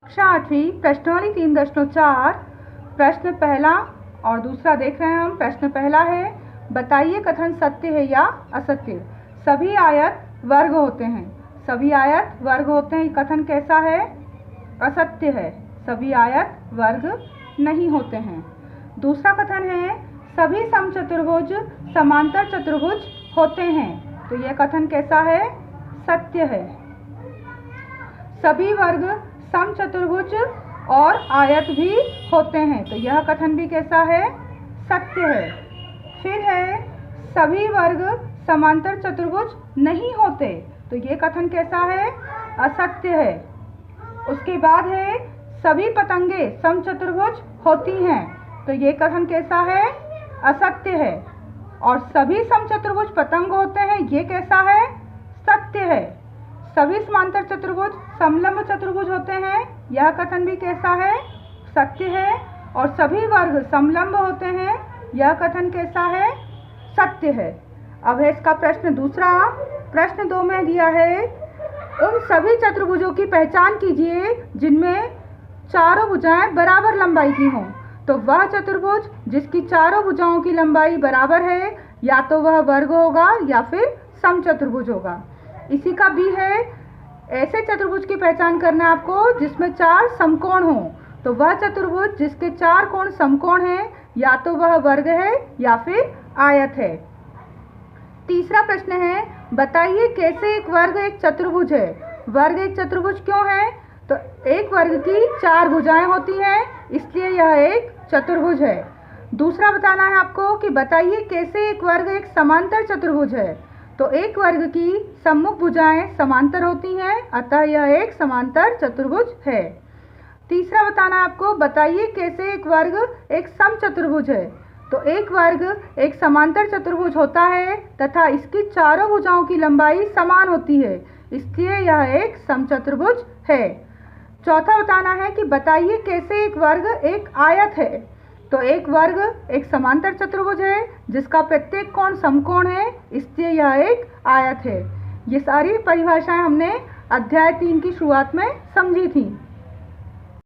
कक्षा 8वीं प्रश्नावली 3.4 प्रश्न पहला और दूसरा देख रहे हैं हम। प्रश्न पहला है, बताइए कथन सत्य है या असत्य। सभी आयत वर्ग होते हैं। सभी आयत वर्ग होते हैं, कथन कैसा है? असत्य है। सभी आयत वर्ग नहीं होते हैं। दूसरा कथन है, सभी समचतुर्भुज समांतर चतुर्भुज होते हैं। तो यह कथन कैसा है? सत्य है। सभी वर्ग समचतुर्भुज और आयत भी होते हैं। तो यह कथन भी कैसा है? सत्य है। फिर है, सभी वर्ग समांतर चतुर्भुज नहीं होते। तो यह कथन कैसा है? असत्य है। उसके बाद है, सभी पतंगे समचतुर्भुज होती हैं। तो यह कथन कैसा है? असत्य है। और सभी समचतुर्भुज पतंग होते हैं, ये कैसा है? सत्य है। सभी समांतर चतुर्भुज समलंब चतुर्भुज होते हैं, यह कथन भी कैसा है? सत्य है। और सभी वर्ग समलंब होते हैं, यह कथन कैसा है? सत्य है। अब है इसका प्रश्न दूसरा। प्रश्न 2 में दिया है, उन सभी चतुर्भुजों की पहचान कीजिए जिनमें चारों भुजाएं बराबर लंबाई की हों। तो वह चतुर्भुज जिसकी चारों भुजाओं की लंबाई बराबर है, या तो वह वर्ग होगा या फिर समचतुर्भुज होगा। इसी का भी है, ऐसे चतुर्भुज की पहचान करना है आपको जिसमें 4 समकोण हों। तो वह चतुर्भुज जिसके 4 कोण समकोण हैं, या तो वह वर्ग है या फिर आयत है। तीसरा प्रश्न है, बताइए कैसे एक वर्ग एक चतुर्भुज है। वर्ग एक चतुर्भुज क्यों है? तो एक वर्ग की 4 भुजाएं होती हैं, इसलिए यह एक चतुर्भुज है। दूसरा बताना है आपको कि बताइए कैसे एक वर्ग एक समांतर चतुर्भुज है। तो एक वर्ग की सम्मुख भुजाएं समांतर होती हैं, अतः यह एक समांतर चतुर्भुज है। तीसरा बताना है आपको, बताइए कैसे एक वर्ग एक समचतुर्भुज है। तो एक वर्ग एक समांतर चतुर्भुज होता है तथा इसकी चारों भुजाओं की लंबाई समान होती है, इसलिए यह एक समचतुर्भुज है। चौथा बताना है कि बताइए कैसे एक वर्ग एक आयत है। तो एक वर्ग एक समांतर चतुर्भुज है जिसका प्रत्येक कोण समकोण है, इसलिए यह एक आयत है। ये सारी परिभाषाएं हमने अध्याय 3 की शुरुआत में समझी थी।